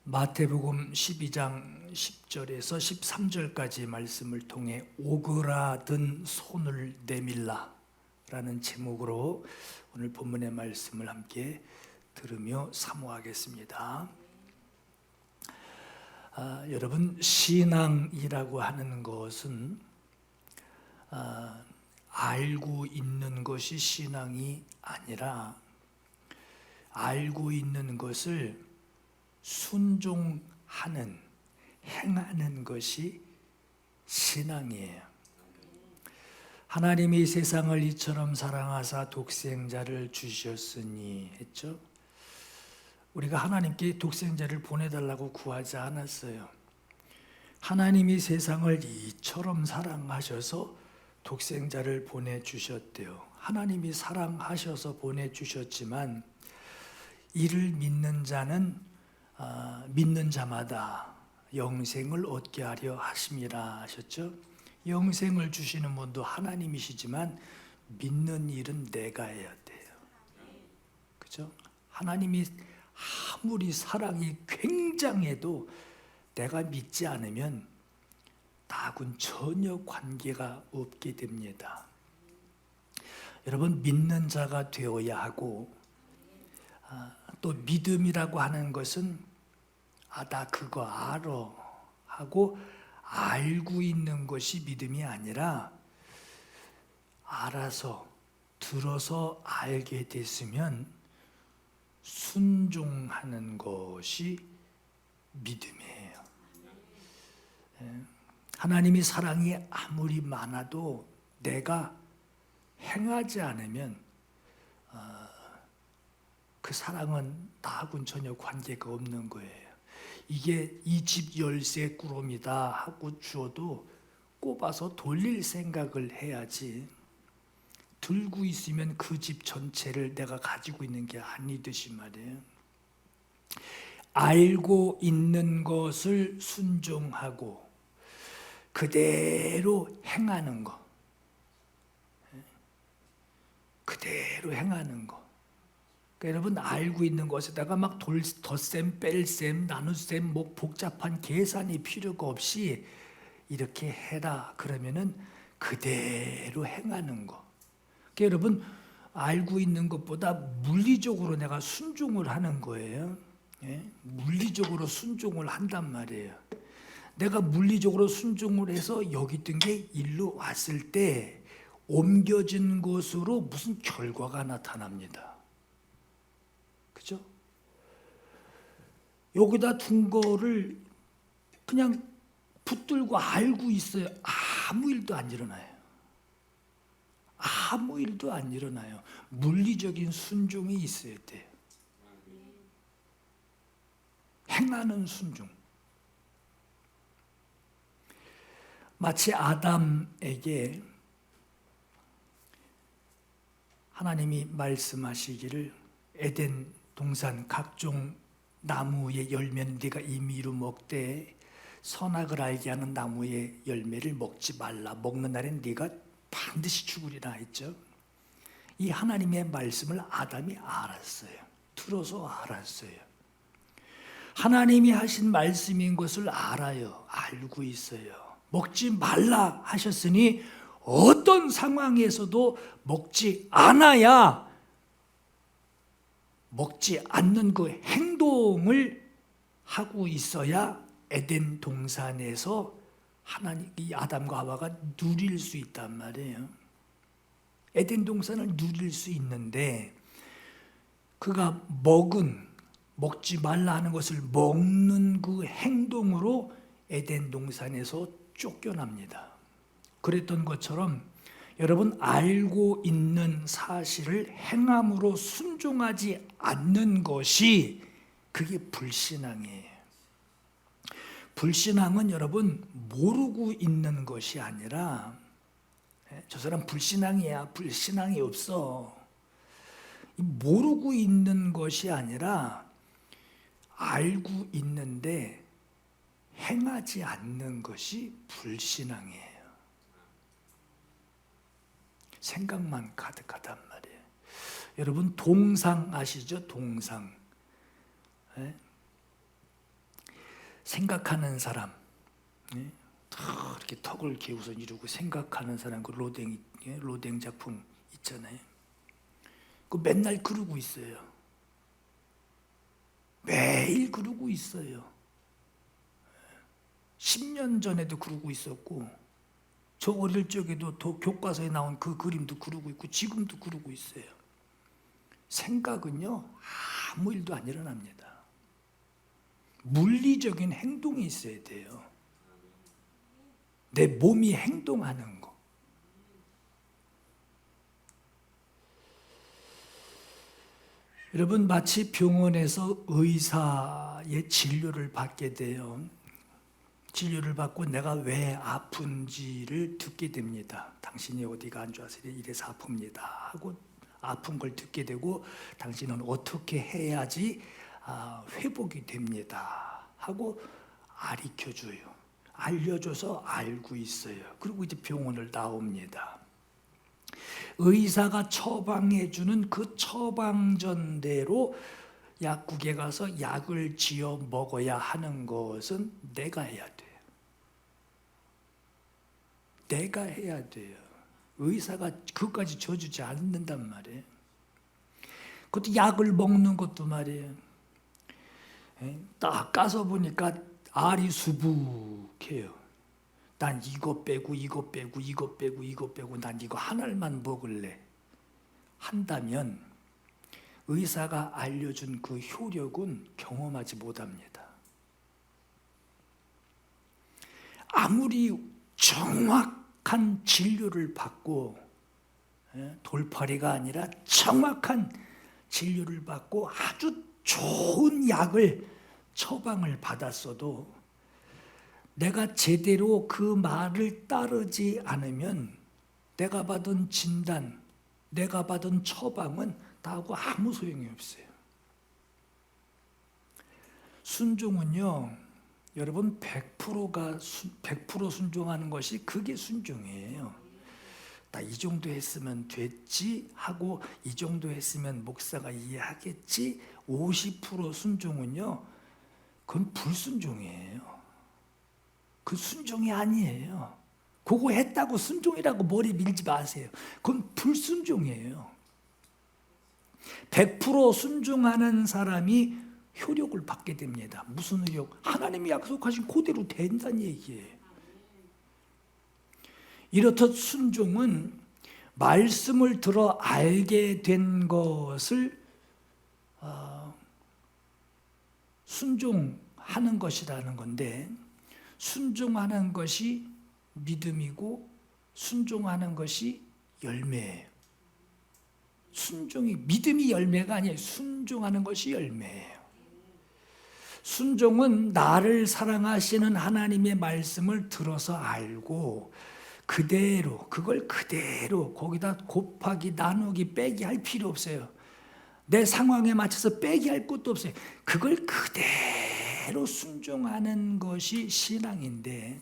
마태복음 12장 10절에서 13절까지 말씀을 통해 오그라든 손을 내밀라 라는 제목으로 오늘 본문의 말씀을 함께 들으며 사모하겠습니다. 여러분, 신앙이라고 하는 것은 알고 있는 것이 신앙이 아니라 알고 있는 것을 순종하는, 행하는 것이 신앙이에요. 하나님이 세상을 이처럼 사랑하사 독생자를 주셨으니 했죠. 우리가 하나님께 독생자를 보내달라고 구하지 않았어요. 하나님이 세상을 이처럼 사랑하셔서 독생자를 보내주셨대요. 하나님이 사랑하셔서 보내주셨지만 이를 믿는 자는 믿는 자마다 영생을 얻게 하려 하심이라 하셨죠. 영생을 주시는 분도 하나님이시지만 믿는 일은 내가 해야 돼요. 그죠? 하나님이 아무리 사랑이 굉장해도 내가 믿지 않으면 나하고는 전혀 관계가 없게 됩니다. 여러분, 믿는 자가 되어야 하고 또 믿음이라고 하는 것은 나 그거 알아 하고 알고 있는 것이 믿음이 아니라 알아서 들어서 알게 됐으면 순종하는 것이 믿음이에요. 하나님이 사랑이 아무리 많아도 내가 행하지 않으면 그 사랑은 나하고는 전혀 관계가 없는 거예요. 이게 이 집 열쇠 꾸러미다 하고 주어도 꼽아서 돌릴 생각을 해야지, 들고 있으면 그 집 전체를 내가 가지고 있는 게 아니듯이 말이에요. 알고 있는 것을 순종하고 그대로 행하는 거, 그대로 행하는 거. 그러니까 여러분, 알고 있는 것에다가 막 덧셈, 뺄셈, 나눗셈, 뭐 복잡한 계산이 필요가 없이 이렇게 해라 그러면은 그대로 행하는 거. 그러니까 여러분, 알고 있는 것보다 물리적으로 내가 순종을 하는 거예요. 물리적으로 순종을 한단 말이에요. 내가 물리적으로 순종을 해서 여기 있던 게 일로 왔을 때 옮겨진 것으로 무슨 결과가 나타납니다. 그죠? 여기다 둔 거를 그냥 붙들고 알고 있어요. 아무 일도 안 일어나요. 아무 일도 안 일어나요. 물리적인 순종이 있어야 돼요. 행하는 순종. 마치 아담에게 하나님이 말씀하시기를 에덴 동산 각종 나무의 열매는 네가 임의로 먹되 선악을 알게 하는 나무의 열매를 먹지 말라. 먹는 날엔 네가 반드시 죽으리라 했죠. 이 하나님의 말씀을 아담이 알았어요. 들어서 알았어요. 하나님이 하신 말씀인 것을 알아요. 알고 있어요. 먹지 말라 하셨으니 어떤 상황에서도 먹지 않아야, 먹지 않는 그 행동을 하고 있어야 에덴 동산에서 하나님, 이 아담과 하와가 누릴 수 있단 말이에요. 에덴 동산을 누릴 수 있는데 그가 먹지 말라 하는 것을 먹는 그 행동으로 에덴 동산에서 쫓겨납니다. 그랬던 것처럼 여러분, 알고 있는 사실을 행함으로 순종하지 않는 것이 그게 불신앙이에요. 불신앙은 여러분, 모르고 있는 것이 아니라 저 사람 불신앙이야, 불신앙이 없어. 모르고 있는 것이 아니라 알고 있는데 행하지 않는 것이 불신앙이에요. 생각만 가득하단 말이에요. 여러분, 동상 아시죠? 동상. 생각하는 사람, 이렇게 턱을 개우서 이루고 생각하는 사람, 그 로댕 작품 있잖아요. 그 맨날 그러고 있어요. 매일 그러고 있어요. 10년 전에도 그러고 있었고, 저 어릴 적에도 교과서에 나온 그 그림도 그러고 있고, 지금도 그러고 있어요. 생각은요, 아무 일도 안 일어납니다. 물리적인 행동이 있어야 돼요. 내 몸이 행동하는 거. 여러분, 마치 병원에서 의사의 진료를 받게 돼요. 진료를 받고 내가 왜 아픈지를 듣게 됩니다. 당신이 어디가 안 좋아서 이래서 아픕니다 하고 아픈 걸 듣게 되고, 당신은 어떻게 해야지 회복이 됩니다 하고 가르쳐줘요. 알려줘서 알고 있어요. 그리고 이제 병원을 나옵니다. 의사가 처방해주는 그 처방전대로 약국에 가서 약을 지어 먹어야 하는 것은 내가 해야 돼요. 내가 해야 돼요. 의사가 그것까지 져주지 않는단 말이에요. 그것도 약을 먹는 것도 말이에요. 딱 까서 보니까 알이 수북해요. 난 이거 빼고 이거 빼고 이거 빼고 이거 빼고 난 이거 하나만 먹을래 한다면 의사가 알려준 그 효력은 경험하지 못합니다. 아무리 정확한 진료를 받고, 돌팔이가 아니라 정확한 진료를 받고 아주 좋은 약을 처방을 받았어도 내가 제대로 그 말을 따르지 않으면 내가 받은 진단, 내가 받은 처방은 다하고 아무 소용이 없어요. 순종은요, 여러분 100% 순종하는 것이 그게 순종이에요. 나 이 정도 했으면 됐지 하고 이 정도 했으면 목사가 이해하겠지. 50% 순종은요, 그건 불순종이에요. 그 순종이 아니에요. 그거 했다고 순종이라고 머리 밀지 마세요. 그건 불순종이에요. 100% 순종하는 사람이 효력을 받게 됩니다. 무슨 효력? 하나님이 약속하신 그대로 된다는 얘기예요. 이렇듯 순종은 말씀을 들어 알게 된 것을 순종하는 것이라는 건데, 순종하는 것이 믿음이고 순종하는 것이 열매예요. 믿음이 열매가 아니에요. 순종하는 것이 열매예요. 순종은 나를 사랑하시는 하나님의 말씀을 들어서 알고 그걸 그대로 거기다 곱하기 나누기 빼기 할 필요 없어요. 내 상황에 맞춰서 빼기 할 것도 없어요. 그걸 그대로 순종하는 것이 신앙인데,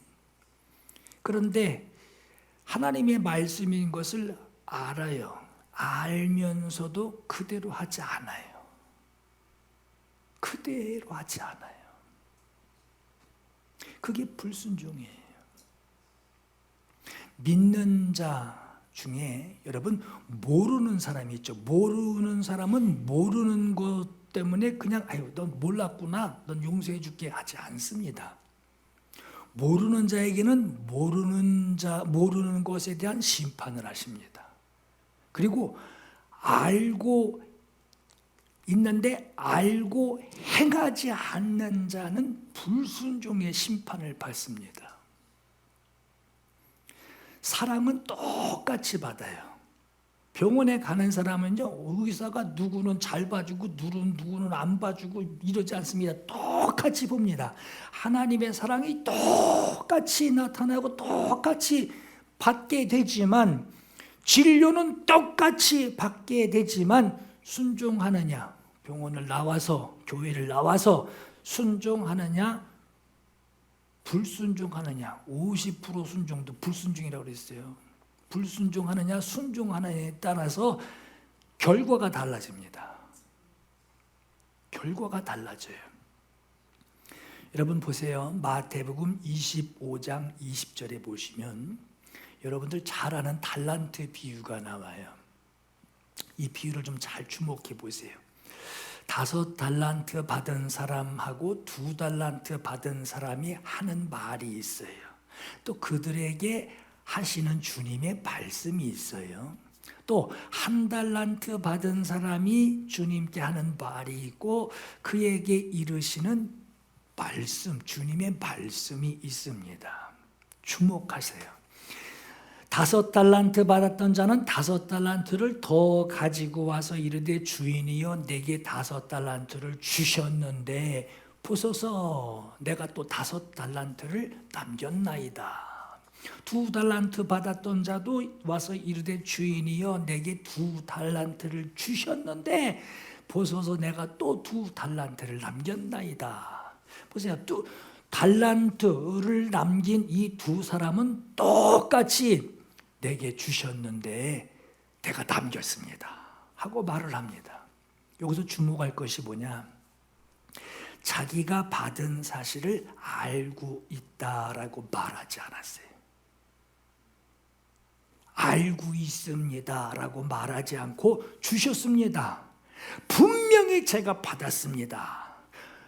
그런데 하나님의 말씀인 것을 알아요. 알면서도 그대로 하지 않아요. 그대로 하지 않아요. 그게 불순종이에요. 믿는 자 중에 여러분 모르는 사람이 있죠. 모르는 사람은 모르는 것 때문에 그냥 넌 몰랐구나, 넌 용서해 줄게 하지 않습니다. 모르는 자에게는 모르는 것에 대한 심판을 하십니다. 그리고 알고 있는데 알고 행하지 않는 자는 불순종의 심판을 받습니다. 사랑은 똑같이 받아요. 병원에 가는 사람은요, 의사가 누구는 잘 봐주고 누구는 안 봐주고 이러지 않습니다. 똑같이 봅니다. 하나님의 사랑이 똑같이 나타나고 똑같이 받게 되지만, 진료는 똑같이 받게 되지만 순종하느냐, 병원을 나와서 교회를 나와서 순종하느냐 불순종하느냐, 50% 순종도 불순종이라고 그랬어요. 불순종하느냐 순종하느냐에 따라서 결과가 달라집니다. 결과가 달라져요. 여러분 보세요. 마태복음 25장 20절에 보시면 여러분들 잘 아는 달란트 비유가 나와요. 이 비유를 좀 잘 주목해 보세요. 5달란트 받은 사람하고 2달란트 받은 사람이 하는 말이 있어요. 또 그들에게 하시는 주님의 말씀이 있어요. 또 1달란트 받은 사람이 주님께 하는 말이 있고 그에게 이르시는 말씀, 주님의 말씀이 있습니다. 주목하세요. 5달란트 받았던 자는 5달란트를 더 가지고 와서 이르되 주인이여 내게 5달란트를 주셨는데 보소서 내가 또 5달란트를 남겼나이다. 2달란트 받았던 자도 와서 이르되 주인이여 내게 2달란트를 주셨는데 보소서 내가 또 2달란트를 남겼나이다. 보세요. 또 달란트를 남긴 이 2사람은 똑같이 내게 주셨는데 내가 남겼습니다 하고 말을 합니다. 여기서 주목할 것이 뭐냐? 자기가 받은 사실을 알고 있다라고 말하지 않았어요. 알고 있습니다라고 말하지 않고 주셨습니다. 분명히 제가 받았습니다.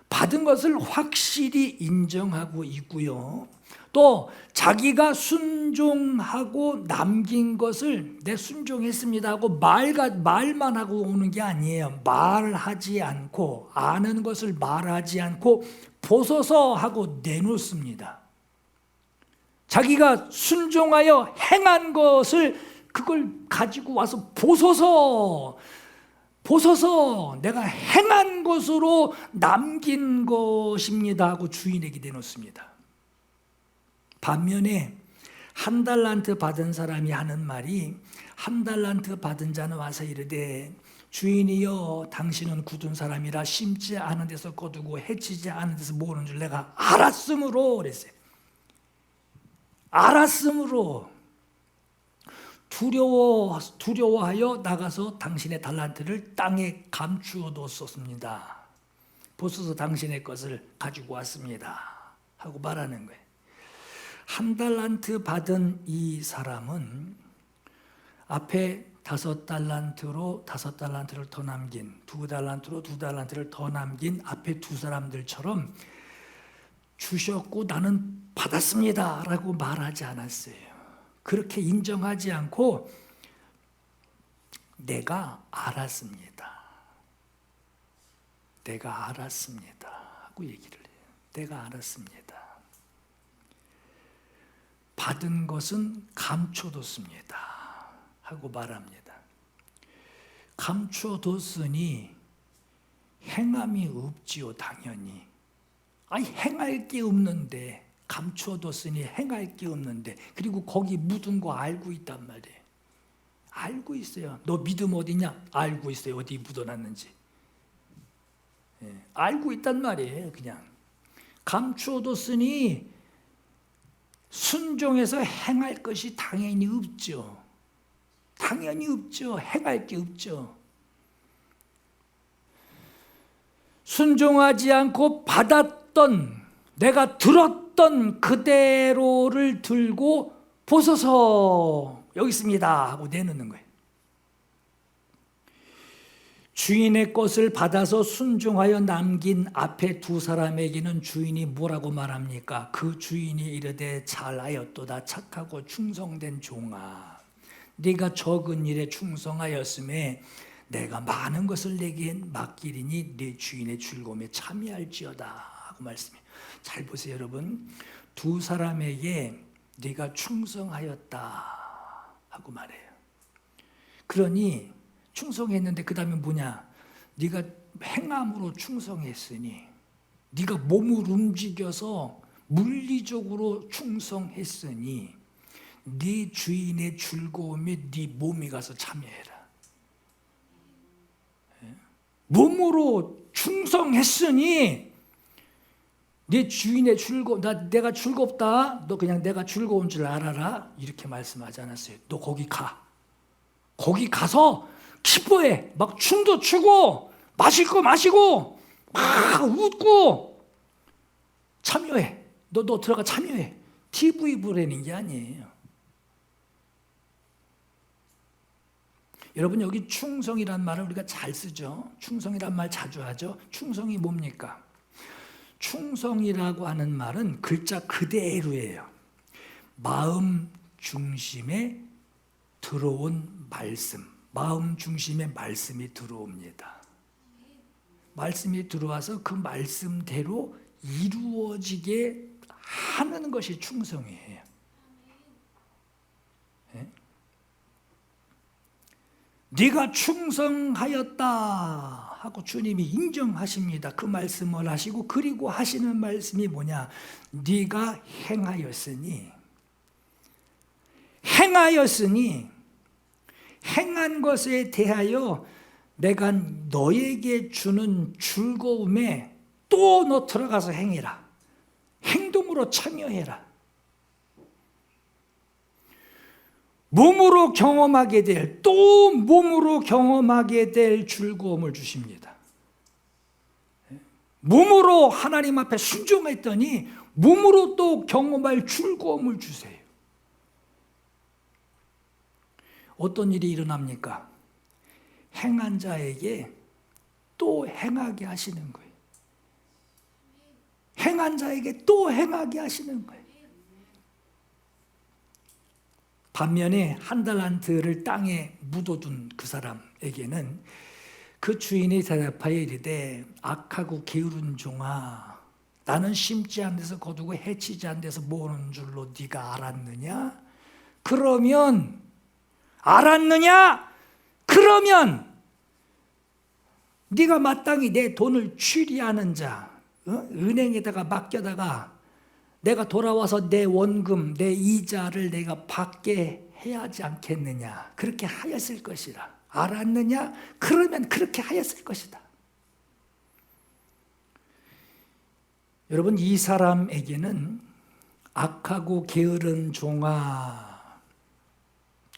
받은 것을 확실히 인정하고 있고요. 또 자기가 순종하고 남긴 것을 내 순종했습니다 하고 말만 하고 오는 게 아니에요. 말하지 않고 아는 것을 말하지 않고 보소서 하고 내놓습니다. 자기가 순종하여 행한 것을 그걸 가지고 와서 보소서 내가 행한 것으로 남긴 것입니다 하고 주인에게 내놓습니다. 반면에 1달란트 받은 사람이 하는 말이 1달란트 받은 자는 와서 이르되 주인이여 당신은 굳은 사람이라 심지 않은 데서 거두고 해치지 않은 데서 모으는 줄 내가 알았으므로 그랬어요. 알았으므로 두려워하여 나가서 당신의 달란트를 땅에 감추어 뒀었습니다. 보소서 당신의 것을 가지고 왔습니다 하고 말하는 거예요. 1달란트 받은 이 사람은 앞에 5달란트를 더 남긴 2달란트를 더 남긴 앞에 2사람들처럼 주셨고 나는 받았습니다 라고 말하지 않았어요. 그렇게 인정하지 않고 내가 알았습니다 하고 얘기를 해요. 내가 알았습니다. 받은 것은 감춰뒀습니다 하고 말합니다. 감춰뒀으니 행함이 없지요. 당연히 행할 게 없는데 감춰뒀으니 행할 게 없는데 그리고 거기 묻은 거 알고 있단 말이에요. 알고 있어요. 너 믿음 어디냐? 알고 있어요. 어디 묻어놨는지. 알고 있단 말이에요. 그냥 감춰뒀으니 순종해서 행할 것이 당연히 없죠. 당연히 없죠. 행할 게 없죠. 순종하지 않고 받았던 내가 들었던 그대로를 들고 보소서 여기 있습니다 하고 내놓는 거예요. 주인의 것을 받아서 순종하여 남긴 앞에 2사람에게는 주인이 뭐라고 말합니까? 그 주인이 이르되 잘하였도다 착하고 충성된 종아 네가 적은 일에 충성하였음에 내가 많은 것을 내게 맡기리니 네 주인의 즐거움에 참여할지어다 하고 말씀해요. 잘 보세요 여러분. 2사람에게 네가 충성하였다 하고 말해요. 그러니 충성했는데 그 다음에 뭐냐? 네가 행함으로 충성했으니 네가 몸을 움직여서 물리적으로 충성했으니 네 주인의 즐거움에 네 몸이 가서 참여해라. 몸으로 충성했으니 네 주인의 즐거움, 내가 즐겁다. 너 그냥 내가 즐거운 줄 알아라. 이렇게 말씀하지 않았어요. 너 거기 가. 거기 가서 기뻐해. 막 춤도 추고 마실 거 마시고 막 웃고 참여해. 너 들어가 참여해. TV 보라는 게 아니에요. 여러분 여기 충성이란 말을 우리가 잘 쓰죠. 충성이란 말 자주 하죠. 충성이 뭡니까? 충성이라고 하는 말은 글자 그대로예요. 마음 중심에 들어온 말씀. 마음 중심에 말씀이 들어옵니다. 말씀이 들어와서 그 말씀대로 이루어지게 하는 것이 충성이에요. 네? 네가 충성하였다 하고 주님이 인정하십니다. 그 말씀을 하시고 그리고 하시는 말씀이 뭐냐? 네가 행하였으니 행한 것에 대하여 내가 너에게 주는 즐거움에 또 너 들어가서 행해라. 행동으로 참여해라. 몸으로 경험하게 될, 또 몸으로 경험하게 될 즐거움을 주십니다. 몸으로 하나님 앞에 순종했더니 몸으로 또 경험할 즐거움을 주세요. 어떤 일이 일어납니까? 행한 자에게 또 행하게 하시는 거예요. 행한 자에게 또 행하게 하시는 거예요. 반면에 한 달란트를 땅에 묻어둔 그 사람에게는 그 주인이 대답하여 이르되 악하고 게으른 종아, 나는 심지 않은 데서 거두고 해치지 않은 데서 모으는 줄로 네가 알았느냐? 그러면 네가 마땅히 내 돈을 취리하는 자, 은행에다가 맡겨다가 내가 돌아와서 내 원금, 내 이자를 내가 받게 해야 하지 않겠느냐? 그렇게 하였을 것이라. 알았느냐? 그러면 그렇게 하였을 것이다. 여러분, 이 사람에게는 악하고 게으른 종아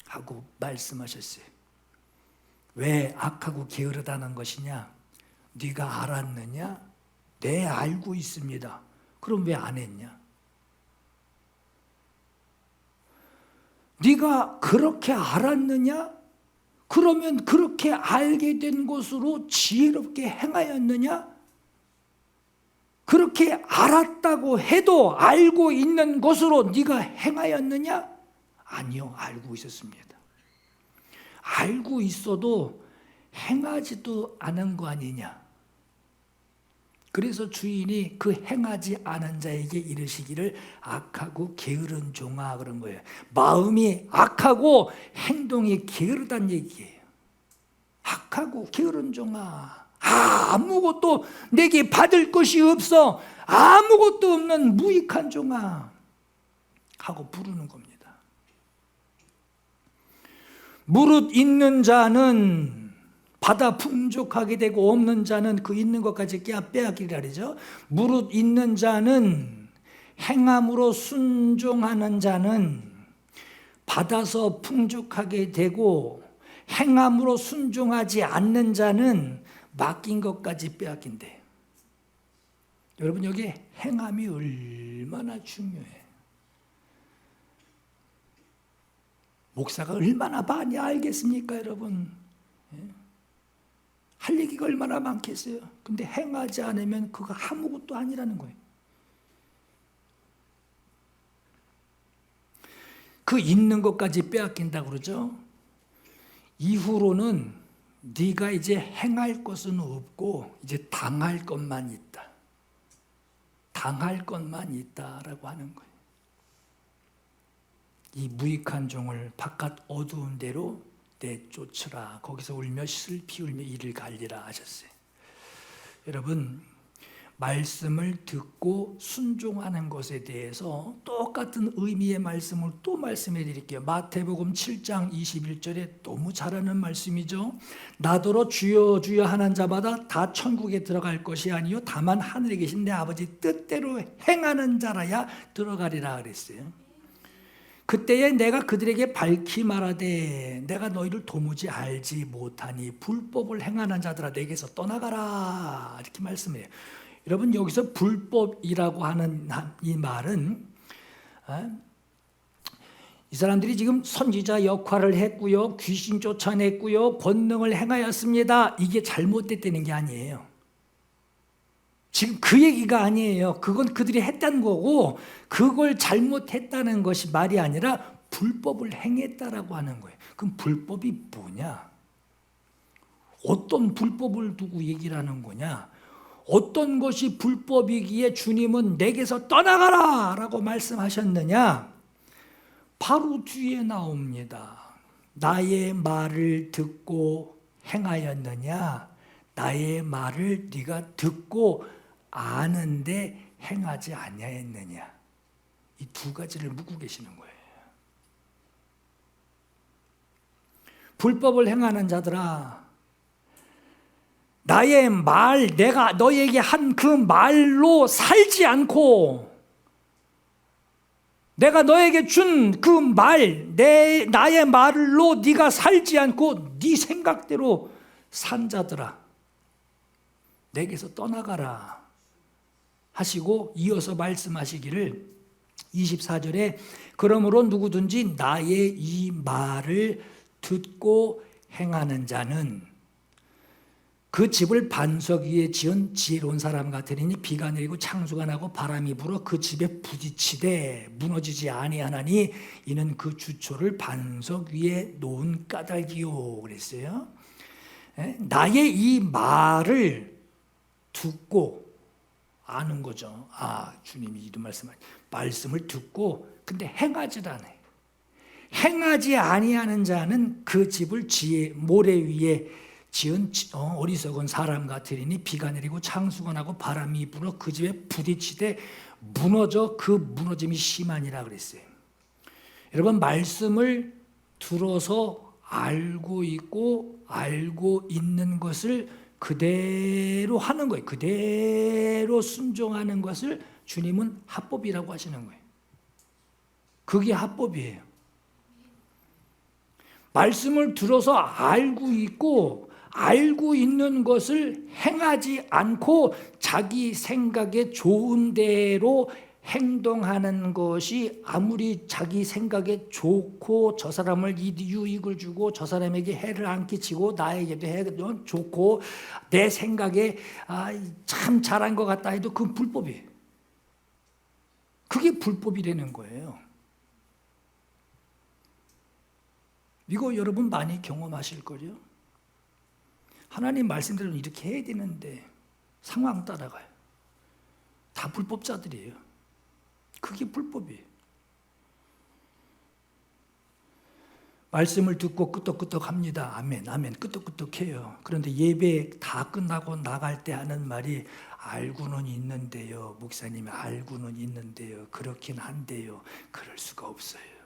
하고 말씀하셨어요. 왜 악하고 게으르다는 것이냐? 네가 알았느냐? 네, 알고 있습니다. 그럼 왜 안 했냐? 네가 그렇게 알았느냐? 그러면 그렇게 알게 된 것으로 지혜롭게 행하였느냐? 그렇게 알았다고 해도 알고 있는 것으로 네가 행하였느냐? 아니요, 알고 있었습니다. 알고 있어도 행하지도 않은 거 아니냐? 그래서 주인이 그 행하지 않은 자에게 이르시기를 악하고 게으른 종아 그런 거예요. 마음이 악하고 행동이 게으르다는 얘기예요. 악하고 게으른 종아, 아무것도 내게 받을 것이 없어, 아무것도 없는 무익한 종아 하고 부르는 겁니다. 무릇 있는 자는 받아 풍족하게 되고 없는 자는 그 있는 것까지 빼앗기리라 그러죠. 무릇 있는 자는 행함으로 순종하는 자는 받아서 풍족하게 되고 행함으로 순종하지 않는 자는 맡긴 것까지 빼앗긴대. 여러분, 여기 행함이 얼마나 중요해. 목사가 얼마나 많이 알겠습니까, 여러분? 할 얘기가 얼마나 많겠어요. 근데 행하지 않으면 그거 아무것도 아니라는 거예요. 그 있는 것까지 빼앗긴다고 그러죠. 이후로는 네가 이제 행할 것은 없고 이제 당할 것만 있다. 당할 것만 있다라고 하는 거예요. 이 무익한 종을 바깥 어두운 데로 내쫓으라. 거기서 울며 슬피 울며 이를 갈리라 하셨어요. 여러분, 말씀을 듣고 순종하는 것에 대해서 똑같은 의미의 말씀을 또 말씀해 드릴게요. 마태복음 7장 21절에 너무 잘 아는 말씀이죠. 나더러 주여 주여 하는 자마다 다 천국에 들어갈 것이 아니요 다만 하늘에 계신 내 아버지 뜻대로 행하는 자라야 들어가리라 그랬어요. 그때에 내가 그들에게 밝히 말하되 내가 너희를 도무지 알지 못하니 불법을 행하는 자들아 내게서 떠나가라 이렇게 말씀해요. 여러분 여기서 불법이라고 하는 이 말은 이 사람들이 지금 선지자 역할을 했고요, 귀신 쫓아냈고요, 권능을 행하였습니다. 이게 잘못됐다는 게 아니에요. 지금 그 얘기가 아니에요. 그건 그들이 했다는 거고, 그걸 잘못했다는 것이 말이 아니라 불법을 행했다라고 하는 거예요. 그럼 불법이 뭐냐? 어떤 불법을 두고 얘기를 하는 거냐? 어떤 것이 불법이기에 주님은 내게서 떠나가라 라고 말씀하셨느냐? 바로 뒤에 나옵니다. 나의 말을 듣고 행하였느냐? 나의 말을 네가 듣고 아는데 행하지 아니하였느냐? 이 두 가지를 묻고 계시는 거예요. 불법을 행하는 자들아, 나의 말, 내가 너에게 한 그 말로 살지 않고, 내가 너에게 준 그 말, 나의 말로 네가 살지 않고 네 생각대로 산 자들아, 내게서 떠나가라 하시고 이어서 말씀하시기를 24절에 그러므로 누구든지 나의 이 말을 듣고 행하는 자는 그 집을 반석 위에 지은 지혜로운 사람 같으니 비가 내리고 창수가 나고 바람이 불어 그 집에 부딪히되 무너지지 아니하나니 이는 그 주초를 반석 위에 놓은 까닭이요 그랬어요. 나의 이 말을 듣고 아는 거죠. 아, 주님이 이런 말씀을 듣고 근데 행하지 않아요. 행하지 아니하는 자는 그 집을 모래 위에 지은 어리석은 사람 같으리니 비가 내리고 창수가 나고 바람이 불어 그 집에 부딪히되 무너져 그 무너짐이 심하니라 그랬어요. 여러분 말씀을 들어서 알고 있고 알고 있는 것을 그대로 하는 거예요. 그대로 순종하는 것을 주님은 합법이라고 하시는 거예요. 그게 합법이에요. 말씀을 들어서 알고 있고 알고 있는 것을 행하지 않고 자기 생각에 좋은 대로 행동하는 것이 아무리 자기 생각에 좋고 저 사람을 유익을 주고 저 사람에게 해를 안 끼치고 나에게도 해도 좋고 내 생각에 참 잘한 것 같다 해도 그건 불법이에요. 그게 불법이라는 거예요. 이거 여러분 많이 경험하실 거죠? 하나님 말씀대로 이렇게 해야 되는데 상황 따라가요. 다 불법자들이에요. 그게 불법이에요. 말씀을 듣고 끄떡끄떡합니다. 아멘, 아멘, 끄떡끄떡해요. 그런데 예배 다 끝나고 나갈 때 하는 말이 알고는 있는데요. 목사님이 알고는 있는데요. 그렇긴 한데요. 그럴 수가 없어요.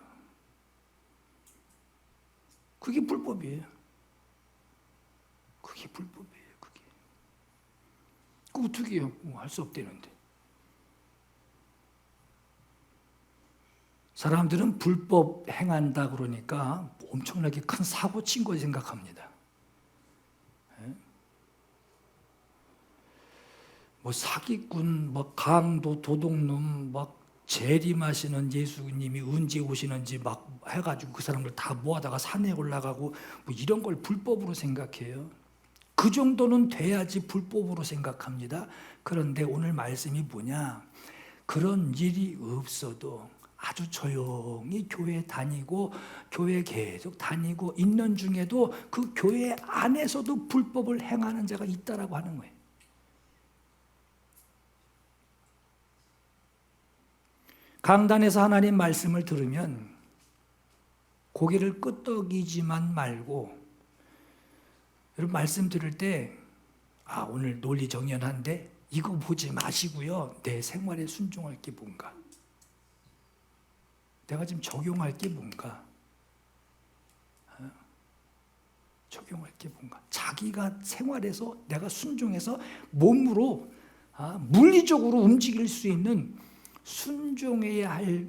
그게 불법이에요. 그게 불법이에요. 그게. 그 어떻게 해요? 할 수 없다는데. 사람들은 불법 행한다 그러니까 엄청나게 큰 사고 친 거 생각합니다. 뭐 사기꾼, 뭐 강도, 도둑놈, 막 재림하시는 예수님이 언제 오시는지 막 해가지고 그 사람들 다 모아다가 산에 올라가고 뭐 이런 걸 불법으로 생각해요. 그 정도는 돼야지 불법으로 생각합니다. 그런데 오늘 말씀이 뭐냐? 그런 일이 없어도 아주 조용히 교회 다니고 교회 계속 다니고 있는 중에도 그 교회 안에서도 불법을 행하는 자가 있다라고 하는 거예요. 강단에서 하나님 말씀을 들으면 고개를 끄덕이지만 말고, 여러분 말씀 들을 때 오늘 논리정연한데 이거 보지 마시고요. 내 생활에 순종할 게 뭔가, 내가 지금 적용할 게 뭔가, 적용할 게 뭔가, 자기가 생활에서 내가 순종해서 몸으로 물리적으로 움직일 수 있는 순종해야 할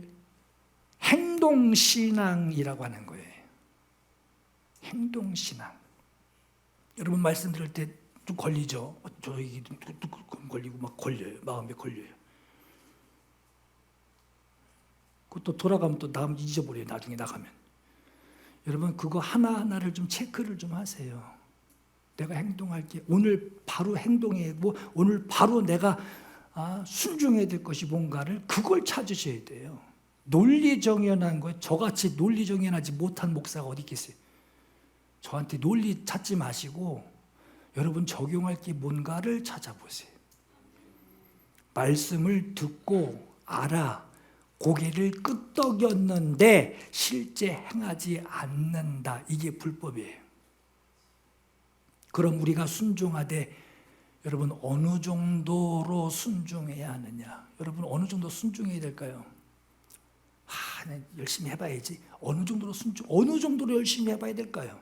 행동신앙이라고 하는 거예요. 행동신앙. 여러분 말씀 들을 때 좀 걸리죠. 저기 걸리고 막 걸려요. 마음에 걸려요. 또 돌아가면 또 다음 잊어버려요. 나중에 나가면. 여러분 그거 하나하나를 좀 체크를 좀 하세요. 내가 행동할게. 오늘 바로 행동해. 오늘 바로 내가 순종해야 될 것이 뭔가를 그걸 찾으셔야 돼요. 논리정연한 거예요. 저같이 논리정연하지 못한 목사가 어디 있겠어요. 저한테 논리 찾지 마시고 여러분 적용할 게 뭔가를 찾아보세요. 말씀을 듣고 알아. 고개를 끄덕였는데 실제 행하지 않는다. 이게 불법이에요. 그럼 우리가 순종하되 여러분 어느 정도로 순종해야 하느냐? 여러분 어느 정도 순종해야 될까요? 열심히 해봐야지. 어느 정도로 열심히 해봐야 될까요?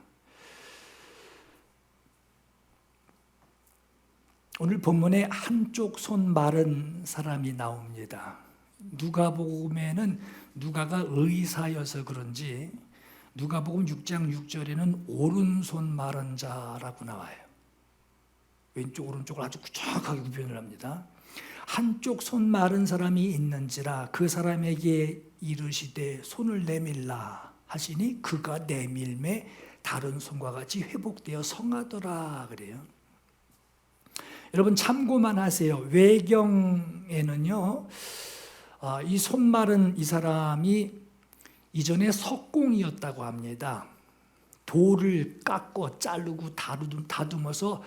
오늘 본문에 한쪽 손 마른 사람이 나옵니다. 누가복음에는 누가가 의사여서 그런지 누가복음 6장 6절에는 오른손 마른 자라고 나와요. 왼쪽 오른쪽을 아주 구정하게 구별을 합니다. 한쪽 손 마른 사람이 있는지라 그 사람에게 이르시되 손을 내밀라 하시니 그가 내밀매 다른 손과 같이 회복되어 성하더라 그래요. 여러분 참고만 하세요. 외경에는요 이 손 마른 이 사람이 이전에 석공이었다고 합니다. 돌을 깎고 자르고 다듬어서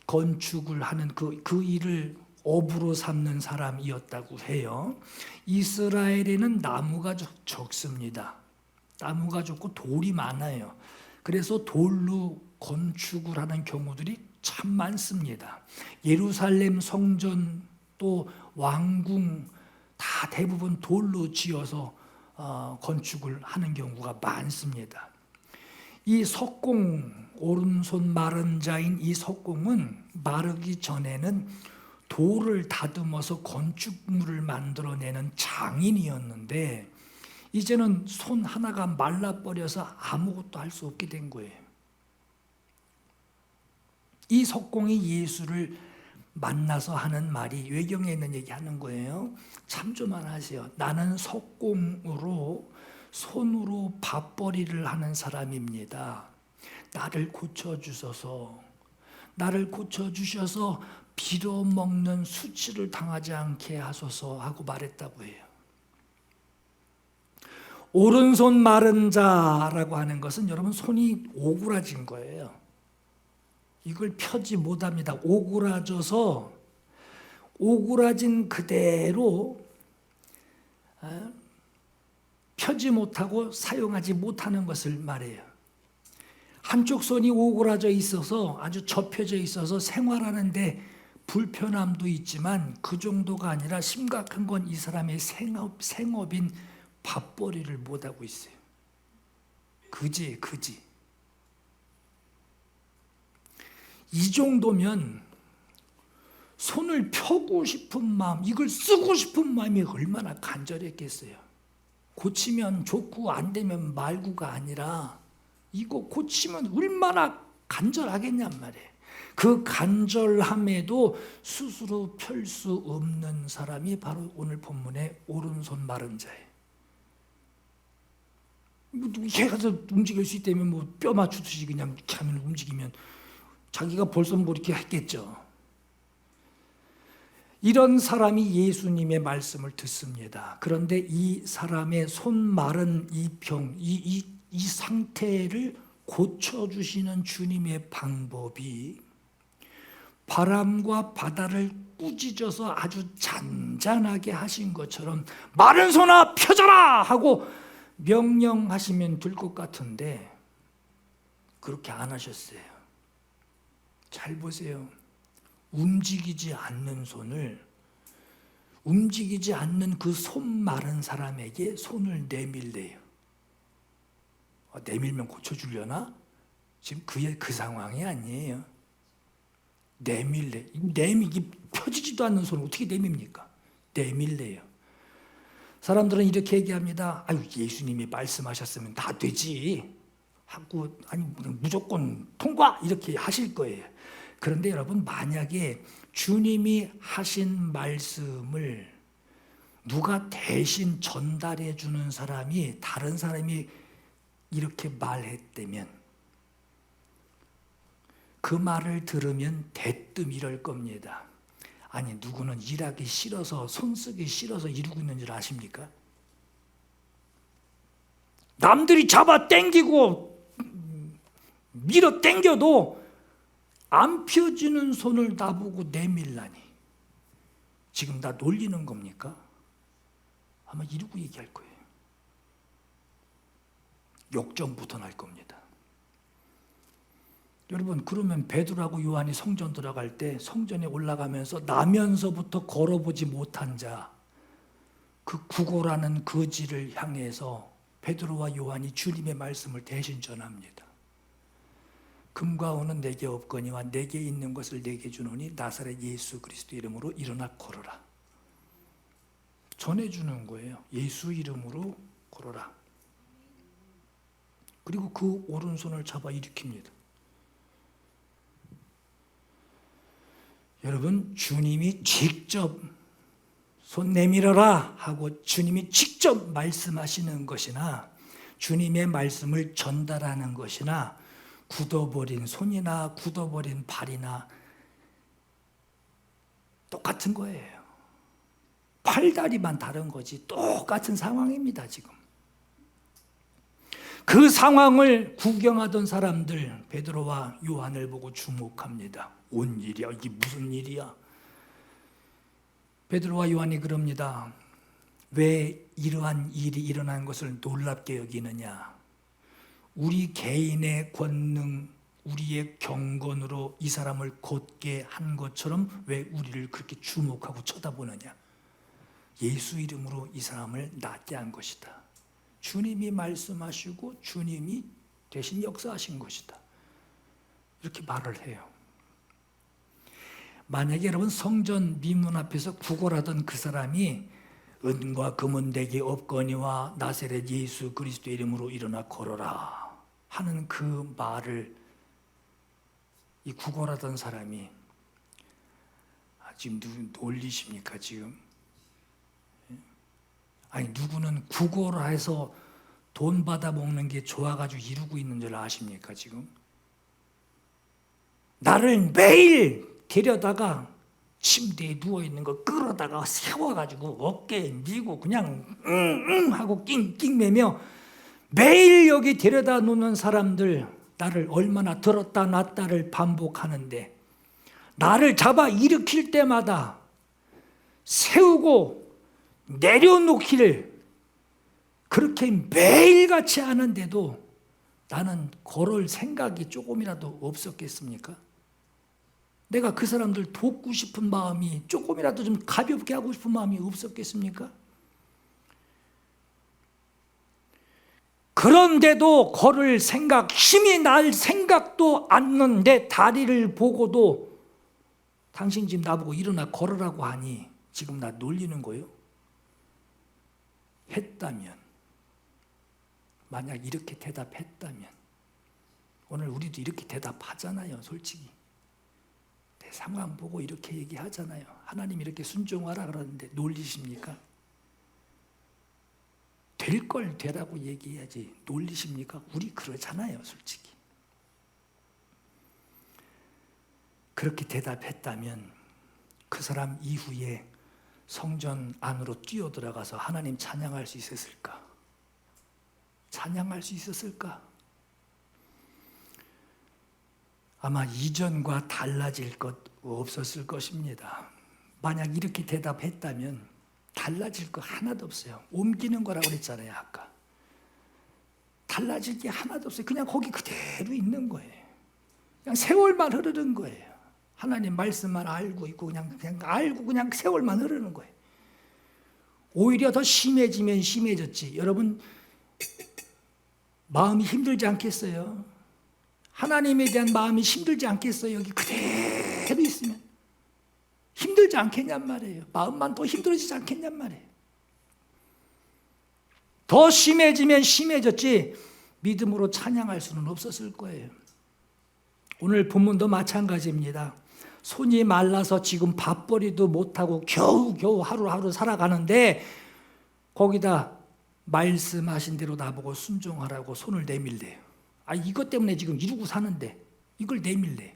건축을 하는 그 일을 업으로 삼는 사람이었다고 해요. 이스라엘에는 나무가 적습니다. 나무가 적고 돌이 많아요. 그래서 돌로 건축을 하는 경우들이 참 많습니다. 예루살렘 성전 또 왕궁 다 대부분 돌로 지어서 건축을 하는 경우가 많습니다. 이 석공, 오른손 마른 자인 이 석공은 마르기 전에는 돌을 다듬어서 건축물을 만들어내는 장인이었는데 이제는 손 하나가 말라버려서 아무것도 할 수 없게 된 거예요. 이 석공이 예수를 만나서 하는 말이 외경에 있는 얘기하는 거예요. 참조만 하세요. 나는 석공으로 손으로 밥벌이를 하는 사람입니다. 나를 고쳐주셔서 빌어먹는 수치를 당하지 않게 하소서 하고 말했다고 해요. 오른손 마른 자라고 하는 것은 여러분 손이 오그라진 거예요. 이걸 펴지 못합니다. 오그라진 그대로 펴지 못하고 사용하지 못하는 것을 말해요. 한쪽 손이 오그라져 있어서 아주 접혀져 있어서 생활하는데 불편함도 있지만 그 정도가 아니라 심각한 건 이 사람의 생업인 밥벌이를 못하고 있어요. 그지. 이 정도면 손을 펴고 싶은 마음, 이걸 쓰고 싶은 마음이 얼마나 간절했겠어요. 고치면 좋고 안 되면 말고가 아니라 이거 고치면 얼마나 간절하겠냔 말이에요. 그 간절함에도 스스로 펼 수 없는 사람이 바로 오늘 본문의 오른손 마른 자예요. 걔가 움직일 수 있다면 뼈 맞추듯이 그냥 이렇게 하면 움직이면 자기가 벌써 이렇게 했겠죠. 이런 사람이 예수님의 말씀을 듣습니다. 그런데 이 사람의 손 마른 이 병, 이 상태를 고쳐주시는 주님의 방법이 바람과 바다를 꾸짖어서 아주 잔잔하게 하신 것처럼 마른 손아 펴져라 하고 명령하시면 될 것 같은데 그렇게 안 하셨어요. 잘 보세요. 움직이지 않는 그 손 마른 사람에게 손을 내밀래요. 내밀면 고쳐주려나? 지금 그 상황이 아니에요. 이게 펴지지도 않는 손을 어떻게 내밉니까? 내밀래요. 사람들은 이렇게 얘기합니다. 예수님이 말씀하셨으면 다 되지 하고 무조건 통과 이렇게 하실 거예요. 그런데 여러분, 만약에 주님이 하신 말씀을 누가 대신 전달해 주는 사람이, 다른 사람이 이렇게 말했다면 그 말을 들으면 대뜸 이럴 겁니다. 아니, 누구는 일하기 싫어서, 손쓰기 싫어서 이러고 있는 줄 아십니까? 남들이 잡아 당기고 밀어 당겨도 안 펴지는 손을 나보고 내밀라니 지금 나 놀리는 겁니까? 아마 이러고 얘기할 거예요. 역정부터 날 겁니다. 여러분, 그러면 베드로하고 요한이 성전 들어갈 때 성전에 올라가면서 나면서부터 걸어보지 못한 자, 그 구고라는 거지를 향해서 베드로와 요한이 주님의 말씀을 대신 전합니다. 금과 은은 내게 없거니와 내게 있는 것을 내게 주노니 나사렛 예수 그리스도 이름으로 일어나 걸어라. 전해주는 거예요. 예수 이름으로 걸어라. 그리고 그 오른손을 잡아 일으킵니다. 여러분, 주님이 직접 손 내밀어라 하고 주님이 직접 말씀하시는 것이나 주님의 말씀을 전달하는 것이나 굳어버린 손이나 굳어버린 발이나 똑같은 거예요. 팔다리만 다른 거지 똑같은 상황입니다. 지금 그 상황을 구경하던 사람들 베드로와 요한을 보고 주목합니다. 온 일이야, 이게 무슨 일이야? 베드로와 요한이 그럽니다. 왜 이러한 일이 일어난 것을 놀랍게 여기느냐? 우리 개인의 권능, 우리의 경건으로 이 사람을 곧게 한 것처럼 왜 우리를 그렇게 주목하고 쳐다보느냐? 예수 이름으로 이 사람을 낫게 한 것이다. 주님이 말씀하시고 주님이 대신 역사하신 것이다. 이렇게 말을 해요. 만약에 여러분, 성전 미문 앞에서 구걸하던 그 사람이 은과 금은 내게 없거니와 나사렛 예수 그리스도 이름으로 일어나 걸어라 하는 그 말을 이 구걸하던 사람이 지금 놀리십니까 지금? 아니, 누구는 구걸해서 돈 받아 먹는 게 좋아가지고 이러고 있는 줄 아십니까 지금? 나를 매일 데려다가 침대에 누워있는 거 끌어다가 세워가지고 어깨에 밀고 그냥 하고 낑낑매며 매일 여기 데려다 놓는 사람들, 나를 얼마나 들었다 놨다를 반복하는데 나를 잡아 일으킬 때마다 세우고 내려놓기를 그렇게 매일같이 하는데도 나는 걸을 생각이 조금이라도 없었겠습니까? 내가 그 사람들 돕고 싶은 마음이, 조금이라도 좀 가볍게 하고 싶은 마음이 없었겠습니까? 그런데도 걸을 생각, 힘이 날 생각도 않는 내 다리를 보고도 당신 지금 나보고 일어나 걸으라고 하니 지금 나 놀리는 거예요? 했다면, 만약 이렇게 대답했다면, 오늘 우리도 이렇게 대답하잖아요. 솔직히 내 상황 보고 이렇게 얘기하잖아요. 하나님 이렇게 순종하라 그러는데 놀리십니까? 될 걸 되라고 얘기해야지 놀리십니까? 우리 그러잖아요. 솔직히 그렇게 대답했다면 그 사람 이후에 성전 안으로 뛰어들어가서 하나님 찬양할 수 있었을까? 찬양할 수 있었을까? 아마 이전과 달라질 것 없었을 것입니다. 만약 이렇게 대답했다면 달라질 거 하나도 없어요. 옮기는 거라고 그랬잖아요. 아까 달라질 게 하나도 없어요. 그냥 거기 그대로 있는 거예요. 그냥 세월만 흐르는 거예요. 하나님 말씀만 알고 있고 그냥 알고 그냥 세월만 흐르는 거예요. 오히려 더 심해지면 심해졌지. 여러분 마음이 힘들지 않겠어요? 하나님에 대한 마음이 힘들지 않겠어요? 여기 그대로 있으면 힘들지 않겠냔 말이에요. 마음만 더 힘들어지지 않겠냔 말이에요. 더 심해지면 심해졌지 믿음으로 찬양할 수는 없었을 거예요. 오늘 본문도 마찬가지입니다. 손이 말라서 지금 밥벌이도 못하고 겨우겨우 하루하루 살아가는데 거기다 말씀하신 대로 나보고 순종하라고 손을 내밀래요. 이것 때문에 지금 이러고 사는데 이걸 내밀래.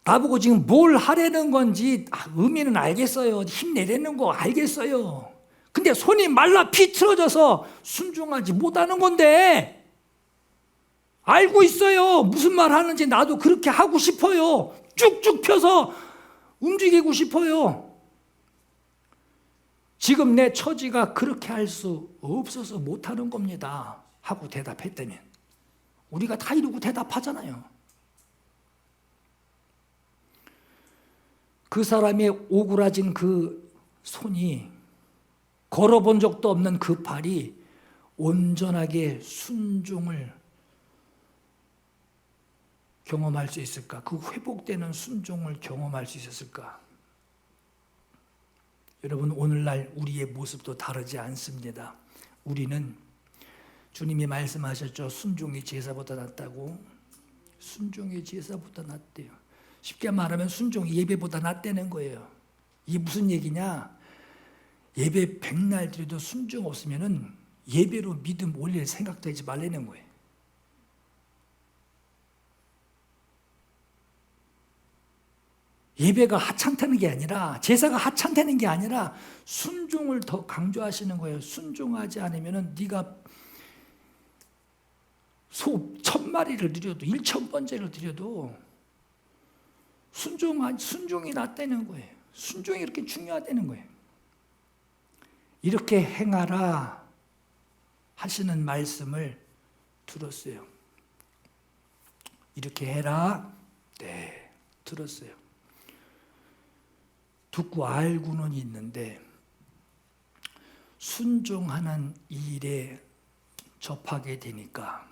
나보고 지금 뭘 하려는 건지 의미는 알겠어요. 힘내려는 거 알겠어요. 근데 손이 말라 비틀어져서 순종하지 못하는 건데 알고 있어요. 무슨 말 하는지 나도 그렇게 하고 싶어요. 쭉쭉 펴서 움직이고 싶어요. 지금 내 처지가 그렇게 할 수 없어서 못하는 겁니다 하고 대답했다면 우리가 다 이러고 대답하잖아요. 그 사람의 오그라진 그 손이 걸어본 적도 없는 그 발이 온전하게 순종을 경험할 수 있을까? 그 회복되는 순종을 경험할 수 있었을까? 여러분, 오늘날 우리의 모습도 다르지 않습니다. 우리는 주님이 말씀하셨죠. 순종이 제사보다 낫다고. 순종이 제사보다 낫대요. 쉽게 말하면 순종이 예배보다 낫다는 거예요. 이게 무슨 얘기냐? 예배 백날 드려도 순종 없으면 예배로 믿음 올릴 생각도 하지 말라는 거예요. 예배가 하찮다는 게 아니라, 제사가 하찮다는 게 아니라 순종을 더 강조하시는 거예요. 순종하지 않으면 네가 소 1000마리를 드려도 1000번째를 드려도 순종이 낫다는 거예요. 순종이 이렇게 중요하다는 거예요. 이렇게 행하라 하시는 말씀을 들었어요. 이렇게 해라. 네, 들었어요. 듣고 알고는 있는데 순종하는 일에 접하게 되니까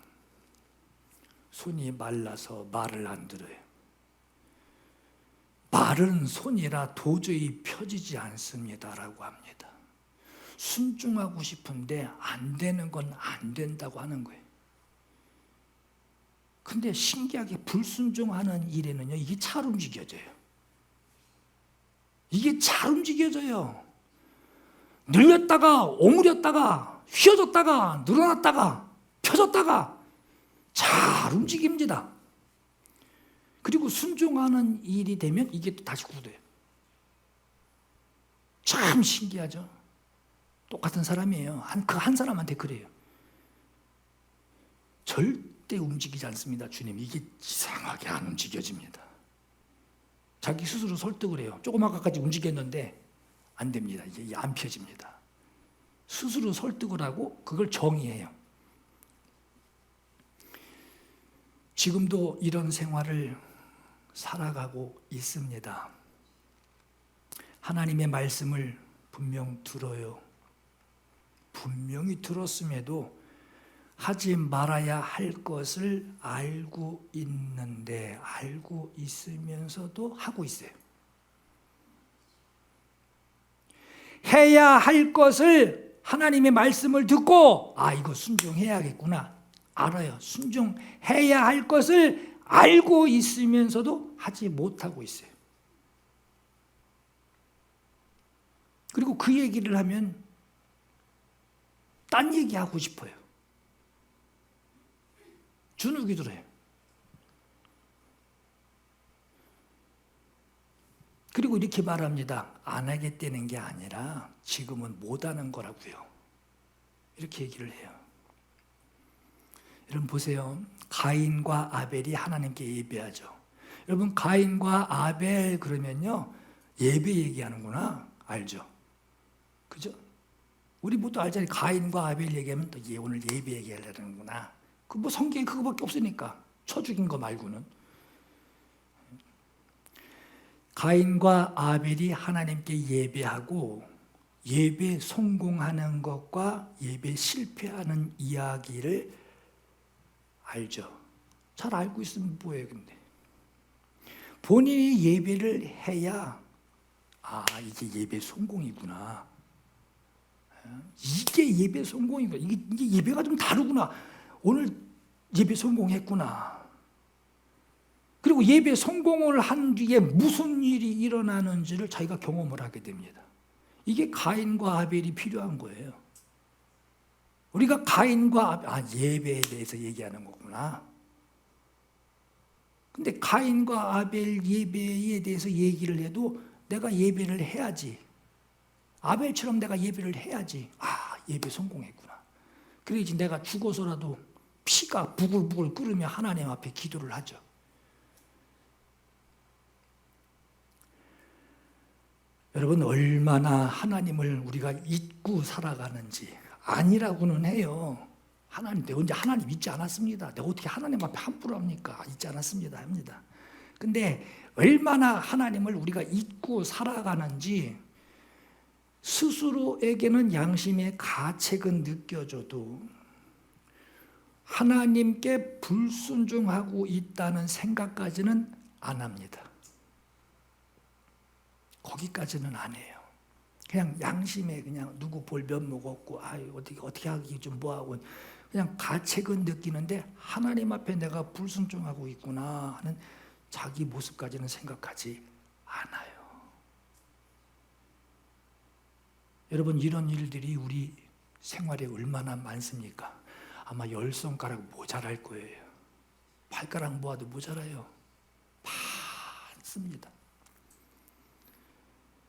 손이 말라서 말을 안 들어요. 마른 손이라 도저히 펴지지 않습니다라고 합니다. 순종하고 싶은데 안 되는 건 안 된다고 하는 거예요. 근데 신기하게 불순종하는 일에는요, 이게 잘 움직여져요. 이게 잘 움직여져요. 늘렸다가 오므렸다가 휘어졌다가 늘어났다가 펴졌다가 잘 움직입니다. 그리고 순종하는 일이 되면 이게 또 다시 굳어요. 참 신기하죠. 똑같은 사람이에요. 그 한 사람한테 그래요. 절대 움직이지 않습니다. 주님, 이게 이상하게 안 움직여집니다. 자기 스스로 설득을 해요. 조금 아까까지 움직였는데 안 됩니다. 이게 안 펴집니다. 스스로 설득을 하고 그걸 정의해요. 지금도 이런 생활을 살아가고 있습니다. 하나님의 말씀을 분명 들어요. 분명히 들었음에도 하지 말아야 할 것을 알고 있는데, 알고 있으면서도 하고 있어요. 해야 할 것을 하나님의 말씀을 듣고 이거 순종해야겠구나 알아요. 순종해야 할 것을 알고 있으면서도 하지 못하고 있어요. 그리고 그 얘기를 하면 딴 얘기하고 싶어요. 주눅이 들어요. 그리고 이렇게 말합니다. 안 하겠다는 게 아니라 지금은 못하는 거라고요. 이렇게 얘기를 해요. 여러분 보세요. 가인과 아벨이 하나님께 예배하죠. 여러분 가인과 아벨 그러면요 예배 얘기하는구나 알죠? 그죠? 우리 모두 알잖아요. 가인과 아벨 얘기하면 또 오늘 예배 얘기하려는구나. 뭐 성경에 그거밖에 없으니까 쳐 죽인 거 말고는. 가인과 아벨이 하나님께 예배하고 예배 성공하는 것과 예배 실패하는 이야기를 알죠. 잘 알고 있으면 뭐예요, 근데? 본인이 예배를 해야 이게 예배 성공이구나. 이게 예배 성공이구나. 이게 예배가 좀 다르구나. 오늘 예배 성공했구나. 그리고 예배 성공을 한 뒤에 무슨 일이 일어나는지를 자기가 경험을 하게 됩니다. 이게 가인과 아벨이 필요한 거예요. 우리가 가인과 예배에 대해서 얘기하는 거구나. 근데 가인과 아벨 예배에 대해서 얘기를 해도 내가 예배를 해야지. 아벨처럼 내가 예배를 해야지. 예배 성공했구나. 그래야지 내가 죽어서라도 피가 부글부글 끓으며 하나님 앞에 기도를 하죠. 여러분, 얼마나 하나님을 우리가 잊고 살아가는지. 아니라고는 해요. 내가 언제 하나님 잊지 않았습니다. 내가 어떻게 하나님 앞에 함부로 합니까? 잊지 않았습니다. 합니다. 근데 얼마나 하나님을 우리가 잊고 살아가는지 스스로에게는 양심의 가책은 느껴져도 하나님께 불순종하고 있다는 생각까지는 안 합니다. 거기까지는 안 해요. 그냥 양심에 그냥 누구 볼 면목 없고 어떻게 하기 좀 뭐하고 그냥 가책은 느끼는데 하나님 앞에 내가 불순종하고 있구나 하는 자기 모습까지는 생각하지 않아요. 여러분, 이런 일들이 우리 생활에 얼마나 많습니까? 아마 10손가락 모자랄 거예요. 발가락 모아도 모자라요. 많습니다.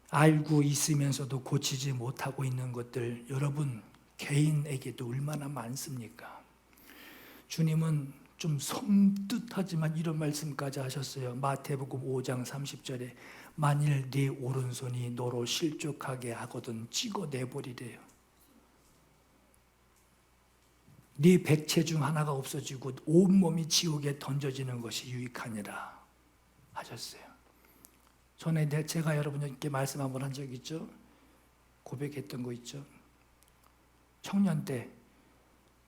알고 있으면서도 고치지 못하고 있는 것들, 여러분 개인에게도 얼마나 많습니까? 주님은 좀 섬뜩하지만 이런 말씀까지 하셨어요. 마태복음 5장 30절에 만일 네 오른손이 너로 실족하게 하거든 찍어내버리래요. 네 백체 중 하나가 없어지고 온몸이 지옥에 던져지는 것이 유익하니라 하셨어요. 전에 제가 여러분께 말씀 한번 한 적 있죠? 고백했던 거 있죠? 청년 때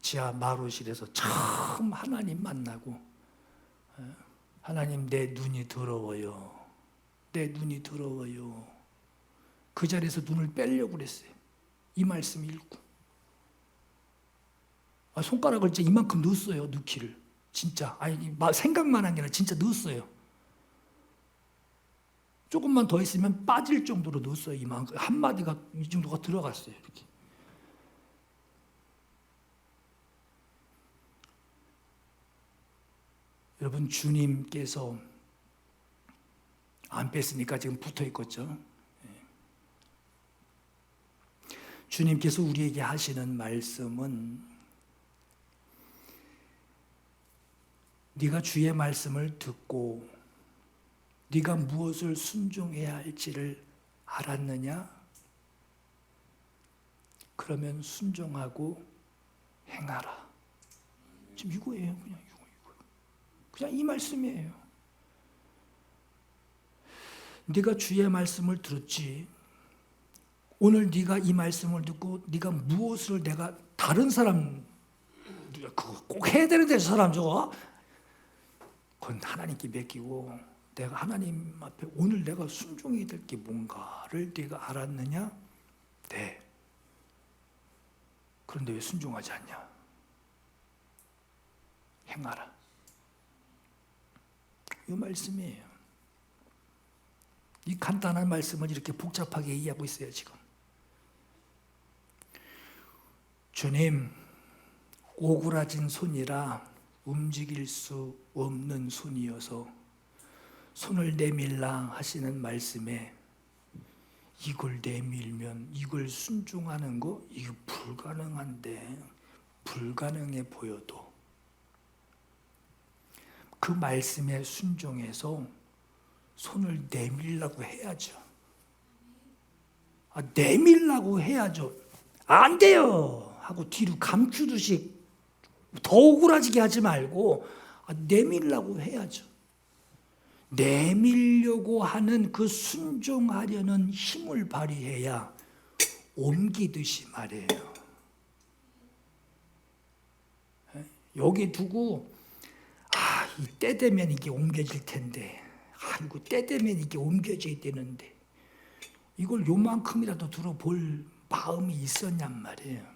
지하 마루실에서 처음 하나님 만나고 하나님 내 눈이 더러워요. 내 눈이 더러워요. 그 자리에서 눈을 빼려고 그랬어요. 이 말씀 읽고. 손가락을 진짜 이만큼 넣었어요. 넣기를. 진짜. 생각만 한 게 아니라 진짜 넣었어요. 조금만 더 있으면 빠질 정도로 넣었어요. 이만큼. 한마디가 이 정도가 들어갔어요. 이렇게. 여러분, 주님께서 안 뺐으니까 지금 붙어 있겠죠. 주님께서 우리에게 하시는 말씀은 네가 주의 말씀을 듣고 네가 무엇을 순종해야 할지를 알았느냐? 그러면 순종하고 행하라. 지금 이거예요. 그냥 이 말씀이에요. 네가 주의 말씀을 들었지. 오늘 네가 이 말씀을 듣고 네가 무엇을 내가 다른 사람 그거 꼭 해야 되는데 저 사람 저거 그건 하나님께 맡기고 내가 하나님 앞에 오늘 내가 순종해야 될 게 뭔가를 네가 알았느냐? 네. 그런데 왜 순종하지 않냐? 행하라. 이 말씀이에요. 이 간단한 말씀을 이렇게 복잡하게 얘기하고 있어요, 지금. 주님, 오그라진 손이라 움직일 수 없는 손이어서 손을 내밀라 하시는 말씀에 이걸 내밀면 이걸 순종하는 거 이거 불가능한데 불가능해 보여도 그 말씀에 순종해서 손을 내밀라고 해야죠. 내밀라고 해야죠. 안 돼요 하고 뒤로 감추듯이 더 오그라지게 하지 말고 내밀라고 해야죠. 내밀려고 하는 그 순종하려는 힘을 발휘해야 옮기듯이 말이에요. 여기 두고 때 되면 이게 옮겨질 텐데 이거 때 되면 이게 옮겨져야 되는데 이걸 요만큼이라도 들어볼 마음이 있었냔 말이에요.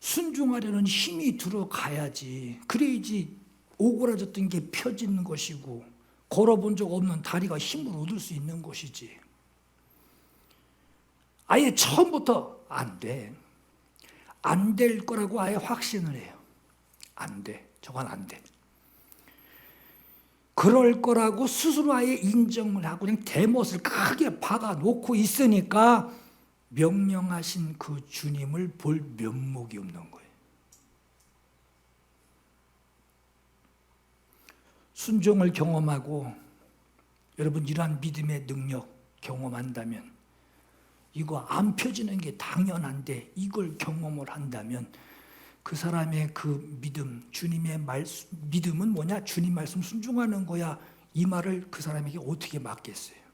순종하려는 힘이 들어가야지. 그래야지 오그라졌던 게 펴지는 것이고 걸어본 적 없는 다리가 힘을 얻을 수 있는 것이지. 아예 처음부터 안 돼. 안 될 거라고 아예 확신을 해요. 안 돼. 저건 안 돼. 그럴 거라고 스스로 아예 인정을 하고 그냥 대못을 크게 박아놓고 있으니까 명령하신 그 주님을 볼 면목이 없는 거예요. 순종을 경험하고 여러분 이러한 믿음의 능력 경험한다면 이거 안 펴지는 게 당연한데 이걸 경험을 한다면 그 사람의 그 믿음, 주님의 말씀, 믿음은 뭐냐? 주님 말씀 순종하는 거야. 이 말을 그 사람에게 어떻게 맡겠어요?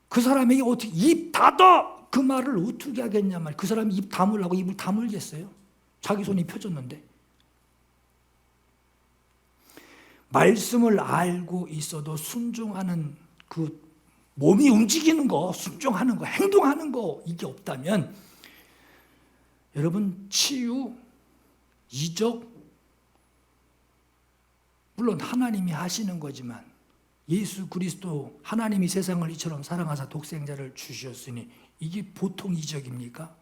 그 사람에게 어떻게 입 닫아! 그 말을 어떻게 하겠냐 말. 그 사람이 입 다물라고 입을 다물겠어요? 자기 손이 펴졌는데. 말씀을 알고 있어도 순종하는 그 몸이 움직이는 거, 순종하는 거, 행동하는 거 이게 없다면 여러분 치유, 이적 물론 하나님이 하시는 거지만 예수 그리스도 하나님이 세상을 이처럼 사랑하사 독생자를 주셨으니 이게 보통 이적입니까?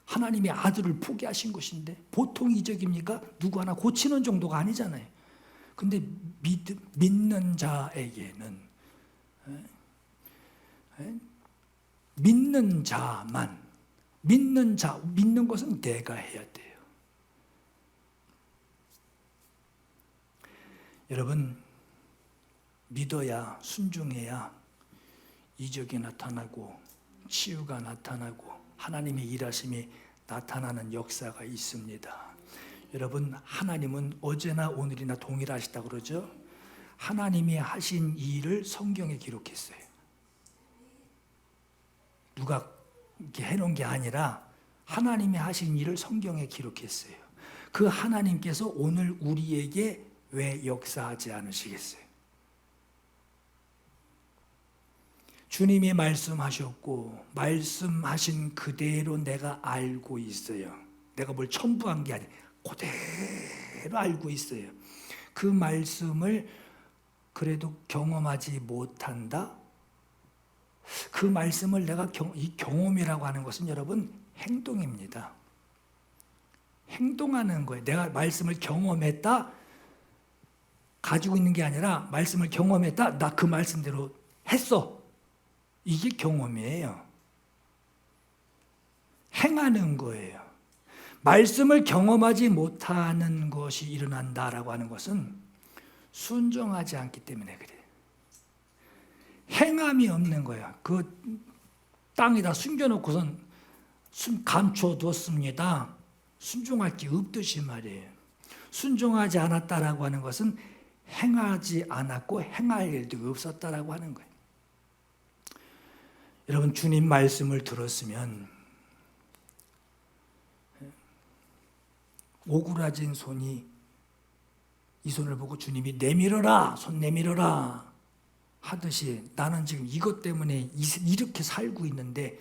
하나님의 아들을 포기하신 것인데 보통 이적입니까? 누구 하나 고치는 정도가 아니잖아요. 근데 믿는 자에게는 믿는 자만 믿는 것은 내가 해야 돼요. 여러분 믿어야 순종해야 이적이 나타나고 치유가 나타나고 하나님의 일하심이 나타나는 역사가 있습니다. 여러분 하나님은 어제나 오늘이나 동일하시다고 그러죠. 하나님이 하신 일을 성경에 기록했어요. 누가 이렇게 해놓은 게 아니라 하나님이 하신 일을 성경에 기록했어요. 그 하나님께서 오늘 우리에게 왜 역사하지 않으시겠어요? 주님이 말씀하셨고 말씀하신 그대로 내가 알고 있어요. 내가 뭘 첨부한 게 아니에요. 그대로 알고 있어요. 그 말씀을 그래도 경험하지 못한다? 그 말씀을 내가 이 경험이라고 하는 것은 여러분 행동입니다. 행동하는 거예요. 내가 말씀을 경험했다 가지고 있는 게 아니라 말씀을 경험했다 나 그 말씀대로 했어. 이게 경험이에요. 행하는 거예요. 말씀을 경험하지 못하는 것이 일어난다라고 하는 것은 순종하지 않기 때문에 그래요. 행함이 없는 거야. 그 땅에다 숨겨놓고선 감춰뒀습니다. 순종할 게 없듯이 말이에요. 순종하지 않았다라고 하는 것은 행하지 않았고 행할 일도 없었다라고 하는 거예요. 여러분 주님 말씀을 들었으면 오그라진 손이 이 손을 보고 주님이 내밀어라, 손 내밀어라 하듯이 나는 지금 이것 때문에 이렇게 살고 있는데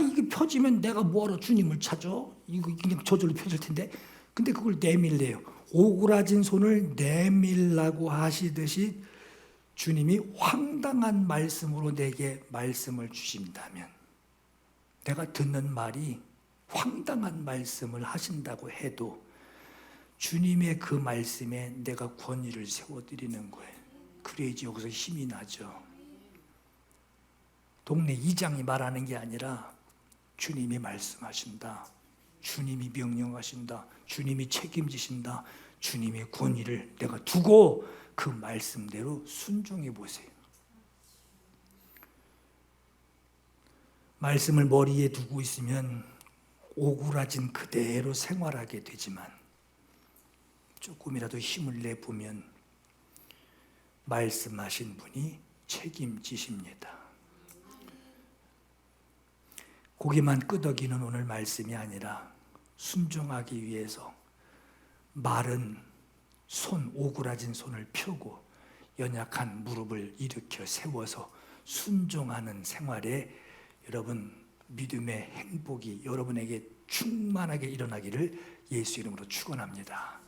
이게 펴지면 내가 뭐하러 주님을 찾아? 이거 그냥 저절로 펴질 텐데. 근데 그걸 내밀래요. 오그라진 손을 내밀라고 하시듯이 주님이 황당한 말씀으로 내게 말씀을 주신다면 내가 듣는 말이 황당한 말씀을 하신다고 해도 주님의 그 말씀에 내가 권위를 세워드리는 거예요. 그래야지 여기서 힘이 나죠. 동네 이장이 말하는 게 아니라 주님이 말씀하신다. 주님이 명령하신다. 주님이 책임지신다. 주님의 권위를 내가 두고 그 말씀대로 순종해 보세요. 말씀을 머리에 두고 있으면 오그라진 그대로 생활하게 되지만 조금이라도 힘을 내보면 말씀하신 분이 책임지십니다. 고기만 끄덕이는 오늘 말씀이 아니라 순종하기 위해서 마른 손, 오그라진 손을 펴고 연약한 무릎을 일으켜 세워서 순종하는 생활에 여러분 믿음의 행복이 여러분에게 충만하게 일어나기를 예수 이름으로 축원합니다.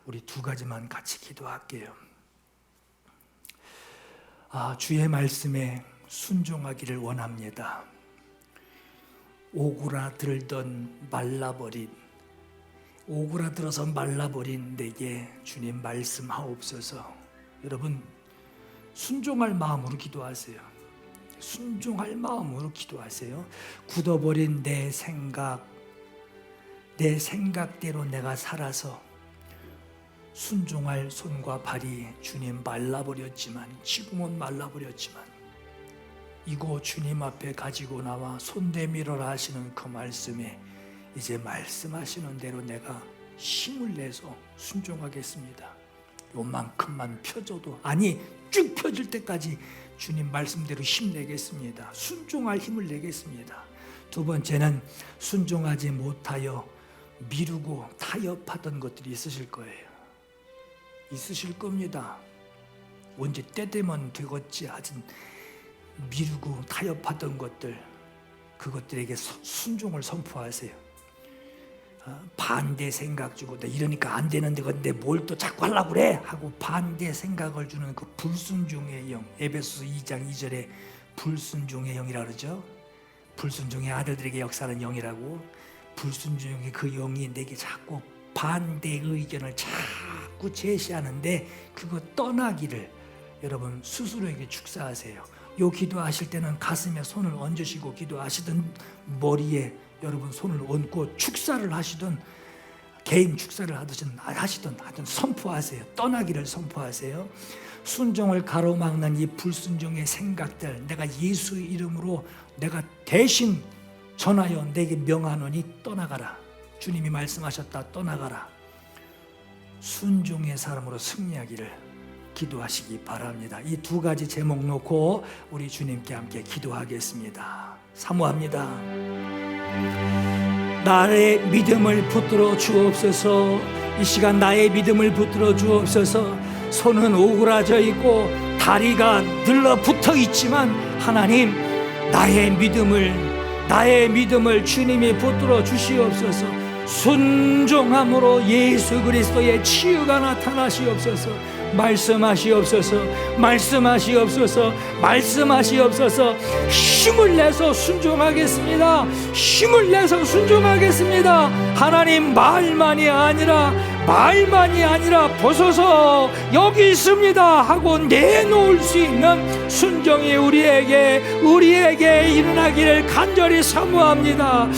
우리 두 가지만 같이 기도할게요. 주의 말씀에 순종하기를 원합니다. 오그라들던 오그라들어서 말라버린 내게 주님 말씀하옵소서. 여러분 순종할 마음으로 기도하세요. 순종할 마음으로 기도하세요. 굳어버린 내 생각대로 내가 살아서 순종할 손과 발이 주님 말라버렸지만, 지금은 말라버렸지만, 이거 주님 앞에 가지고 나와 손 내밀어라 하시는 그 말씀에 이제 말씀하시는 대로 내가 힘을 내서 순종하겠습니다. 요만큼만 펴줘도, 아니 쭉 펴질 때까지 주님 말씀대로 힘내겠습니다. 순종할 힘을 내겠습니다. 두 번째는 순종하지 못하여 미루고 타협하던 것들이 있으실 거예요. 있으실 겁니다. 언제 때 되면 되겠지 하진 미루고 타협하던 것들, 그것들에게 순종을 선포하세요. 반대 생각 주고 나 이러니까 안 되는데 근데 뭘 또 자꾸 하려고 그래 하고 반대 생각을 주는 그 불순종의 영, 에베소서 2장 2절에 불순종의 영이라 그러죠. 불순종의 아들들에게 역사하는 영이라고. 불순종의 그 영이 내게 자꾸 반대 의견을 자꾸 제시하는데 그거 떠나기를 여러분 스스로에게 축사하세요. 요 기도하실 때는 가슴에 손을 얹으시고 기도하시든 머리에 여러분 손을 얹고 축사를 하시든 개인 축사를 하시든 선포하세요. 떠나기를 선포하세요. 순종을 가로막는 이 불순종의 생각들, 내가 예수 이름으로 내가 대신 전하여 내게 명하노니 떠나가라. 주님이 말씀하셨다. 떠나가라. 순종의 사람으로 승리하기를 기도하시기 바랍니다. 이 두 가지 제목 놓고 우리 주님께 함께 기도하겠습니다. 사모합니다. 나의 믿음을 붙들어 주옵소서. 이 시간 나의 믿음을 붙들어 주옵소서. 손은 오그라져 있고 다리가 늘러붙어 있지만 하나님 나의 믿음을 주님이 붙들어 주시옵소서. 순종함으로 예수 그리스도의 치유가 나타나시옵소서. 말씀하시옵소서. 힘을 내서 순종하겠습니다. 하나님 말만이 아니라 보소서 여기 있습니다 하고 내놓을 수 있는 순종이 우리에게 일어나기를 간절히 사모합니다.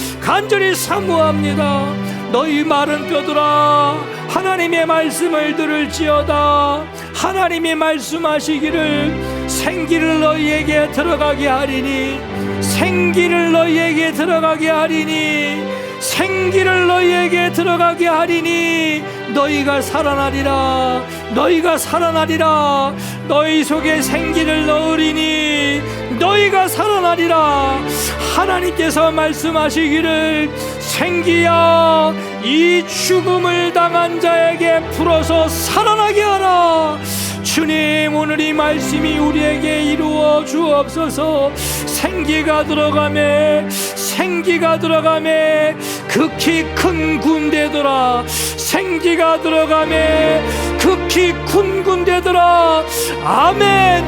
너희 마른 뼈들아 하나님의 말씀을 들을지어다. 하나님이 말씀하시기를 생기를 너희에게 들어가게 하리니 너희가 살아나리라. 너희 속에 생기를 넣으리니 너희가 살아나리라. 하나님께서 말씀하시기를 생기야 이 죽음을 당한 자에게 풀어서 살아나게 하라. 주님 오늘 이 말씀이 우리에게 이루어 주옵소서. 생기가 들어가매 극히 큰 군대들아. 아멘.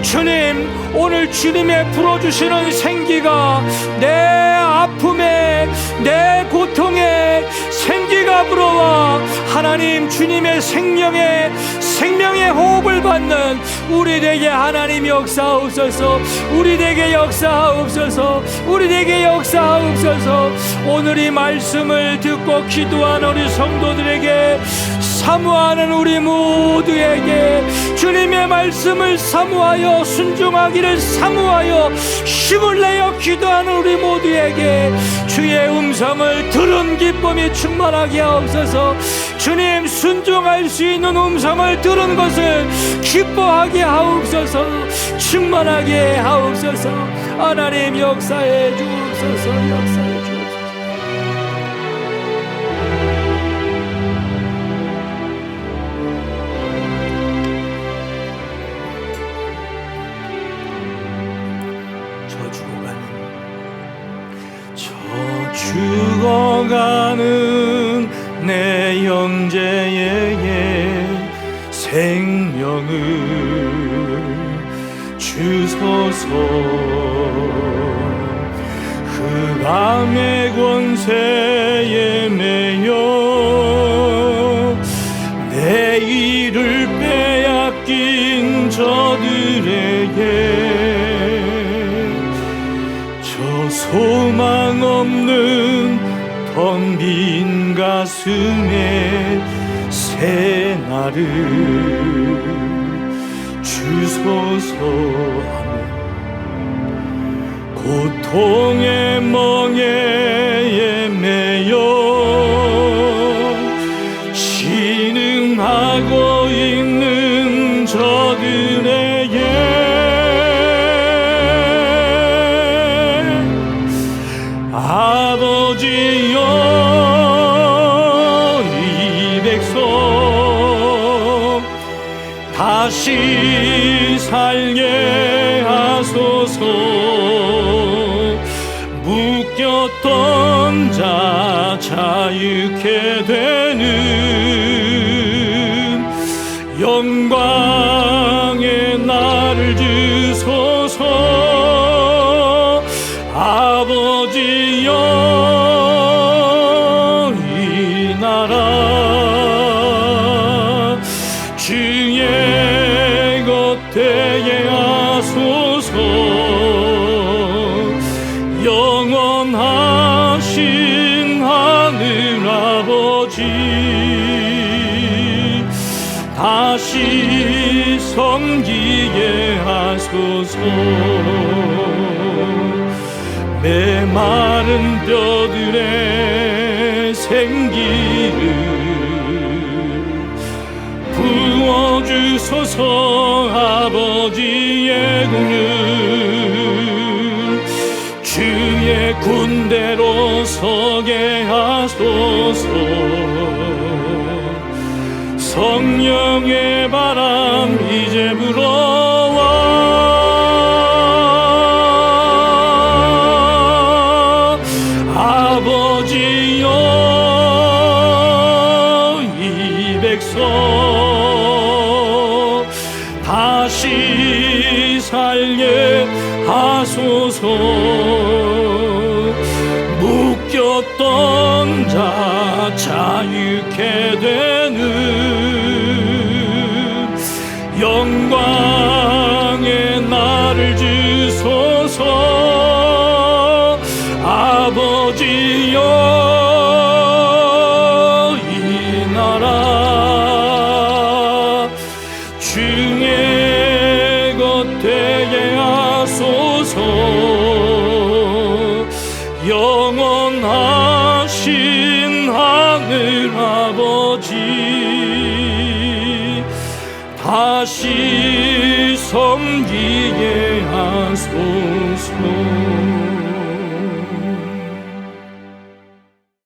주님 오늘 주님의 불어주시는 생기가 내 아픔에 내 고통에 생기가 불어와 하나님 주님의 생명의 호흡을 받는 우리 되게 하나님 역사하옵소서. 오늘 이 말씀을 듣고 기도한 우리 성도들에게, 사모하는 우리 모두에게 주님의 말씀을 사모하여 순종하기를 사모하여 힘을 내어 기도하는 우리 모두에게 주의 음성을 들은 기쁨이 충만하게 하옵소서. 주님 순종할 수 있는 음성을 들은 것을 기뻐하게 하옵소서. 충만하게 하옵소서. 하나님 역사해 주옵소서. 저 형제의 생명을 주소서. 흑암의 권세에 매여 내 일을 빼앗긴 저들에게 저 소망 없는 텅 빈 가슴에 새 날을 주소서. 고통의 멍에에 매여 신음하고 있는 저들에게 아버지여 이 백성 다시 살게 하소서. 묶였던 자 자유케 되는 영광의 날을 주소서. 아버지여 이 나라 주의 겉에 하소서. 영원하신 하늘아버지 다시 섬기게 하소서. 메마른 뼈들의 생기를 부어주소서. 아버지의 공을 주의 군대로 서게 하소서. 성령의 바람 이제 불어와. 아버지여 이 백성 다시 살게 하소서. 묶였던 자 자유케 되는 영광의 날을 주소서. 아버지여 이 나라 주의 겉에 하소서. 영원하신 하늘아버지 다시 섬기게 하소서.